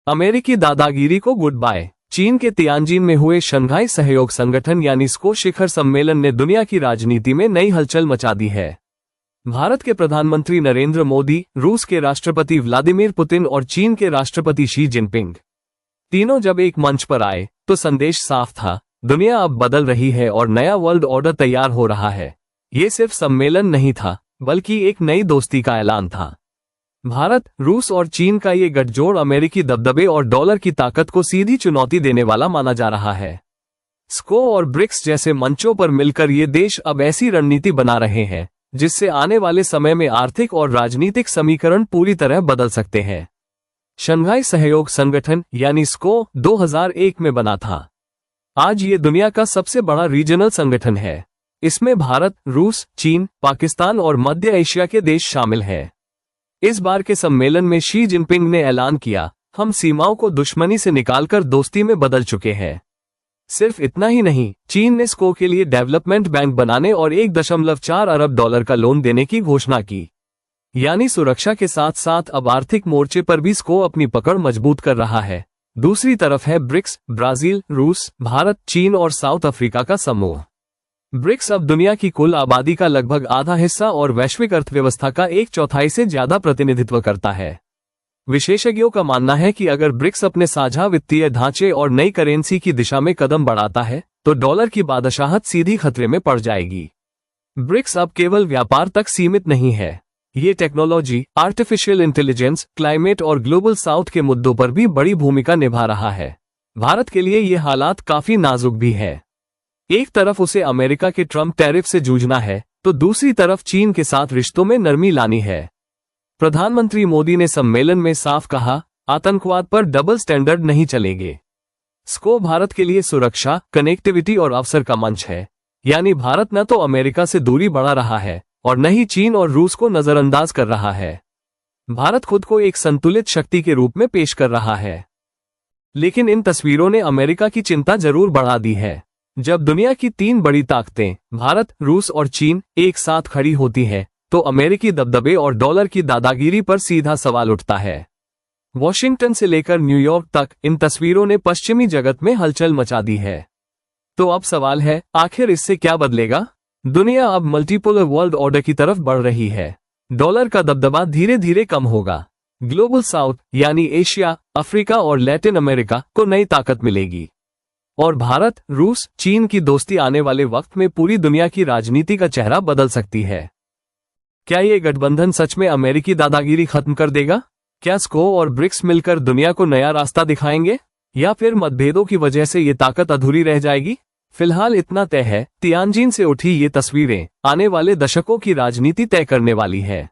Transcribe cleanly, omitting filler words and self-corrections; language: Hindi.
अमेरिकी दादागिरी को गुड बाय। चीन के तियानजिन में हुए शंघाई सहयोग संगठन यानी स्को शिखर सम्मेलन ने दुनिया की राजनीति में नई हलचल मचा दी है। भारत के प्रधानमंत्री नरेंद्र मोदी, रूस के राष्ट्रपति व्लादिमीर पुतिन और चीन के राष्ट्रपति शी जिनपिंग तीनों जब एक मंच पर आए तो संदेश साफ था, दुनिया अब बदल रही है और नया वर्ल्ड ऑर्डर तैयार हो रहा है। ये सिर्फ सम्मेलन नहीं था, बल्कि एक नई दोस्ती का ऐलान था। भारत, रूस और चीन का ये गठजोड़ अमेरिकी दबदबे और डॉलर की ताकत को सीधी चुनौती देने वाला माना जा रहा है। स्को और ब्रिक्स जैसे मंचों पर मिलकर ये देश अब ऐसी रणनीति बना रहे हैं जिससे आने वाले समय में आर्थिक और राजनीतिक समीकरण पूरी तरह बदल सकते हैं। शंघाई सहयोग संगठन यानी स्को 2001 में बना था। आज ये दुनिया का सबसे बड़ा रीजनल संगठन है। इसमें भारत, रूस, चीन, पाकिस्तान और मध्य एशिया के देश शामिल हैं। इस बार के सम्मेलन में शी जिनपिंग ने ऐलान किया, हम सीमाओं को दुश्मनी से निकालकर दोस्ती में बदल चुके हैं। सिर्फ इतना ही नहीं, चीन ने स्को के लिए डेवलपमेंट बैंक बनाने और 1.4 अरब डॉलर का लोन देने की घोषणा की। यानी सुरक्षा के साथ साथ अब आर्थिक मोर्चे पर भी स्को अपनी पकड़ मजबूत कर रहा है। दूसरी तरफ है ब्रिक्स, ब्राजील, रूस, भारत, चीन और साउथ अफ्रीका का समूह। ब्रिक्स अब दुनिया की कुल आबादी का लगभग आधा हिस्सा और वैश्विक अर्थव्यवस्था का 1/4 से ज्यादा प्रतिनिधित्व करता है। विशेषज्ञों का मानना है कि अगर ब्रिक्स अपने साझा वित्तीय ढांचे और नई करेंसी की दिशा में कदम बढ़ाता है तो डॉलर की बादशाहत सीधी खतरे में पड़ जाएगी। ब्रिक्स अब केवल व्यापार तक सीमित नहीं है, ये टेक्नोलॉजी, आर्टिफिशियल इंटेलिजेंस, क्लाइमेट और ग्लोबल साउथ के मुद्दों पर भी बड़ी भूमिका निभा रहा है। भारत के लिए ये हालात काफी नाजुक भी है। एक तरफ उसे अमेरिका के ट्रंप टैरिफ से जूझना है तो दूसरी तरफ चीन के साथ रिश्तों में नरमी लानी है। प्रधानमंत्री मोदी ने सम्मेलन में साफ कहा, आतंकवाद पर डबल स्टैंडर्ड नहीं चलेंगे। स्को भारत के लिए सुरक्षा, कनेक्टिविटी और अवसर का मंच है। यानी भारत न तो अमेरिका से दूरी बढ़ा रहा है और न ही चीन और रूस को नजरअंदाज कर रहा है। भारत खुद को एक संतुलित शक्ति के रूप में पेश कर रहा है। लेकिन इन तस्वीरों ने अमेरिका की चिंता जरूर बढ़ा दी है। जब दुनिया की 3 बड़ी ताकतें भारत, रूस और चीन एक साथ खड़ी होती हैं, तो अमेरिकी दबदबे और डॉलर की दादागिरी पर सीधा सवाल उठता है। वॉशिंगटन से लेकर न्यूयॉर्क तक इन तस्वीरों ने पश्चिमी जगत में हलचल मचा दी है। तो अब सवाल है, आखिर इससे क्या बदलेगा? दुनिया अब मल्टीपोलर वर्ल्ड ऑर्डर की तरफ बढ़ रही है। डॉलर का दबदबा धीरे धीरे कम होगा। ग्लोबल साउथ यानी एशिया, अफ्रीका और लैटिन अमेरिका को नई ताकत मिलेगी और भारत, रूस, चीन की दोस्ती आने वाले वक्त में पूरी दुनिया की राजनीति का चेहरा बदल सकती है। क्या ये गठबंधन सच में अमेरिकी दादागिरी खत्म कर देगा? क्या स्को और ब्रिक्स मिलकर दुनिया को नया रास्ता दिखाएंगे या फिर मतभेदों की वजह से ये ताकत अधूरी रह जाएगी? फिलहाल इतना तय है, तियानजिन से उठी ये तस्वीरें आने वाले दशकों की राजनीति तय करने वाली है।